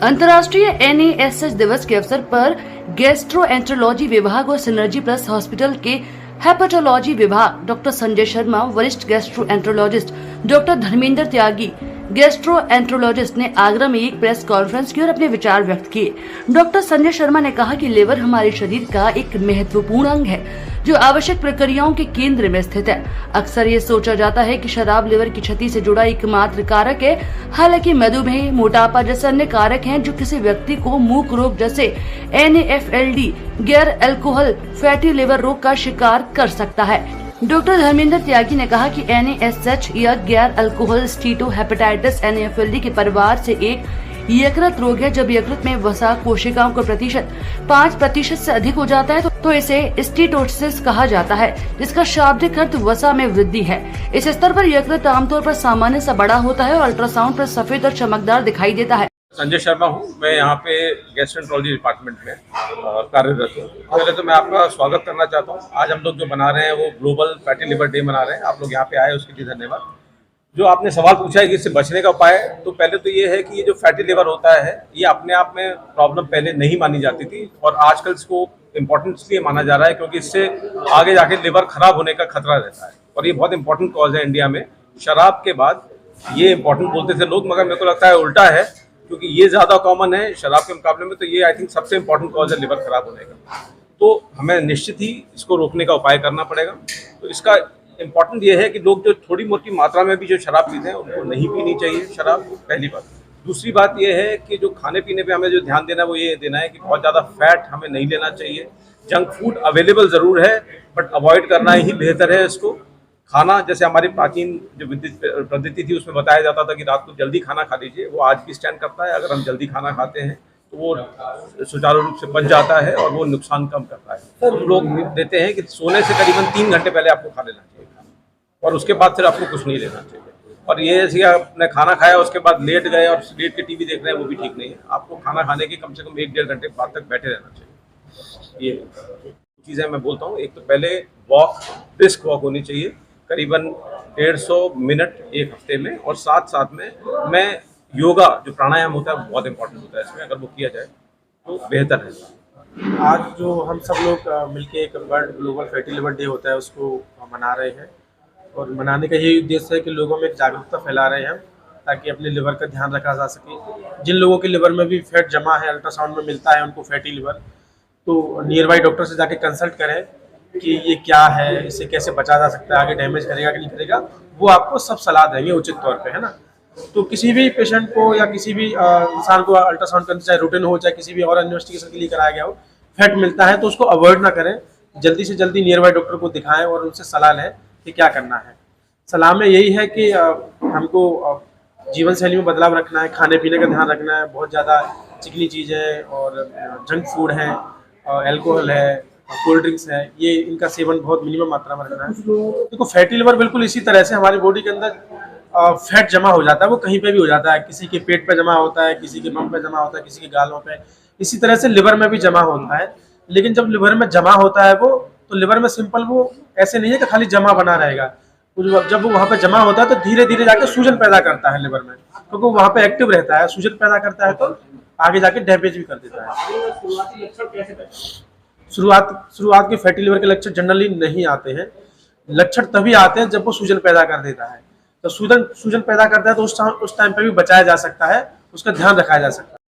अंतर्राष्ट्रीय NASH दिवस के अवसर पर गैस्ट्रोएंटरोलॉजी विभाग और सिनर्जी प्लस हॉस्पिटल के हेपेटोलॉजी विभाग डॉक्टर संजय शर्मा, वरिष्ठ गैस्ट्रोएंटरोलॉजिस्ट डॉक्टर धर्मेंद्र त्यागी, गैस्ट्रोएंटरोलॉजिस्ट ने आगरा में एक प्रेस कॉन्फ्रेंस की और अपने विचार व्यक्त किए। डॉक्टर संजय शर्मा ने कहा कि लिवर हमारे शरीर का एक महत्वपूर्ण अंग है जो आवश्यक प्रक्रियाओं के केंद्र में स्थित है। अक्सर ये सोचा जाता है कि शराब लिवर की क्षति से जुड़ा एकमात्र कारक है, हालांकि मधुमेह, मोटापा जैसे अन्य कारक हैं जो किसी व्यक्ति को मूक रोग जैसे NAFLD, गैर अल्कोहल फैटी लिवर रोग का शिकार कर सकता है। डॉक्टर धर्मेंद्र त्यागी ने कहा कि NASH या गैर अल्कोहल स्टीटोहेपेटाइटिस NAFLD के परिवार से एक यकृत रोग है। जब यकृत में वसा कोशिकाओं का प्रतिशत 5% से अधिक हो जाता है तो इसे स्टीटोसिस कहा जाता है, जिसका शाब्दिक अर्थ वसा में वृद्धि है। इस स्तर पर यकृत आमतौर पर सामान्य सा बड़ा होता है और अल्ट्रासाउंड पर सफेद और चमकदार दिखाई देता है। संजय शर्मा हूँ, मैं यहाँ पे गैस्ट्रोएंटरोलॉजी डिपार्टमेंट में कार्यरत हूँ। पहले तो मैं आपका स्वागत करना चाहता हूँ। आज हम लोग जो मना रहे हैं वो ग्लोबल फैटी लिवर डे मना रहे हैं। आप लोग यहाँ पे आए उसके लिए धन्यवाद। जो आपने सवाल पूछा है कि इससे बचने का उपाय, तो पहले तो ये है कि ये जो फैटी लिवर होता है ये अपने आप में प्रॉब्लम पहले नहीं मानी जाती थी और आजकल इसको इम्पोर्टेंट इसलिए माना जा रहा है क्योंकि इससे आगे जाके लिवर खराब होने का खतरा रहता है और ये बहुत इंपॉर्टेंट कॉज है इंडिया में। शराब के बाद ये इंपॉर्टेंट बोलते थे लोग, मगर मेरे को लगता है उल्टा है क्योंकि ये ज़्यादा कॉमन है शराब के मुकाबले में। तो ये आई थिंक सबसे इम्पोर्टेंट कॉज है लिवर खराब होने का। तो हमें निश्चित ही इसको रोकने का उपाय करना पड़ेगा। तो इसका इम्पोर्टेंट ये है कि लोग जो थोड़ी मोटी मात्रा में भी जो शराब पीते हैं उनको नहीं पीनी चाहिए शराब, पहली बात। दूसरी बात ये है कि जो खाने पीने पे हमें जो ध्यान देना है वो ये देना है कि बहुत ज़्यादा फैट हमें नहीं लेना चाहिए। जंक फूड अवेलेबल ज़रूर है बट अवॉइड करना ही बेहतर है इसको। खाना, जैसे हमारी प्राचीन जो विद्युत पद्धति थी उसमें बताया जाता था कि रात को जल्दी खाना खा लीजिए, वो आज भी स्टैंड करता है। अगर हम जल्दी खाना खाते हैं तो वो सुचारू रूप से पच जाता है और वो नुकसान कम करता है। हम लोग देते हैं कि सोने से करीबन 3 घंटे पहले आपको खा लेना चाहिए और उसके बाद फिर आपको कुछ नहीं लेना चाहिए। और ये ऐसे आपने खाना खाया उसके बाद लेट गए और लेट के टीवी देख रहे हैं, वो भी ठीक नहीं है। आपको खाना खाने के कम से कम 1-1.5 घंटे बाद तक बैठे रहना चाहिए। ये चीज़ें मैं बोलता हूँ। एक तो पहले वॉक, ब्रिस्क वॉक होनी चाहिए करीबन 150 मिनट एक हफ्ते में, और साथ साथ में मैं योगा जो प्राणायाम होता है बहुत इंपॉर्टेंट होता है इसमें, अगर वो किया जाए तो बेहतर है। आज जो हम सब लोग मिलके एक world global fatty liver day होता है उसको मना रहे हैं और मनाने का यही उद्देश्य है कि लोगों में जागरूकता फैला रहे हैं ताकि अपने लिवर का ध्यान रखा जा सके। जिन लोगों के लिवर में भी फैट जमा है, अल्ट्रासाउंड में मिलता है उनको फैटी लिवर, तो नियर बाई डॉक्टर से जाके कंसल्ट करें कि ये क्या है, इसे कैसे बचा जा सकता है, आगे डैमेज करेगा कि नहीं करेगा, वो आपको सब सलाह देंगे उचित तौर पे, है ना। तो किसी भी पेशेंट को या किसी भी इंसान को अल्ट्रासाउंड करना, चाहे रूटीन हो चाहे किसी भी और इन्वेस्टिगेशन के लिए कराया गया हो, फैट मिलता है तो उसको अवॉइड ना करें, जल्दी से जल्दी नियर बाई डॉक्टर को दिखाएं और उनसे सलाह लें कि क्या करना है। सलाह में यही है कि हमको जीवन शैली में बदलाव रखना है, खाने पीने का ध्यान रखना है। बहुत ज़्यादा चिकनी चीज़ें और जंक फूड है, एल्कोहल है, कोल्ड ड्रिंक्स है, ये इनका सेवन बहुत मिनिमम मात्रा में रखना है। देखो फैटी लिवर बिल्कुल इसी तरह से हमारी बॉडी के अंदर फैट जमा हो जाता है, वो कहीं पे भी हो जाता है। किसी के पेट पे जमा होता है, किसी के बम पे जमा होता है, किसी के गालों पे। इसी तरह से लिवर में भी जमा होता है। लेकिन जब लिवर में जमा होता है वो, तो लिवर में सिंपल वो ऐसे नहीं है कि खाली जमा बना रहेगा। जब वो वहाँ पे जमा होता है तो धीरे धीरे जाके सूजन पैदा करता है लिवर में, क्योंकि वो वहाँ पे एक्टिव रहता है। सूजन पैदा करता है तो आगे जाके डैमेज भी कर देता है। शुरुआत के फैटी लिवर के लक्षण जनरली नहीं आते हैं। लक्षण तभी आते हैं जब वो सूजन पैदा कर देता है। तो सूजन पैदा करता है तो उस टाइम पे भी बचाया जा सकता है, उसका ध्यान रखा जा सकता है।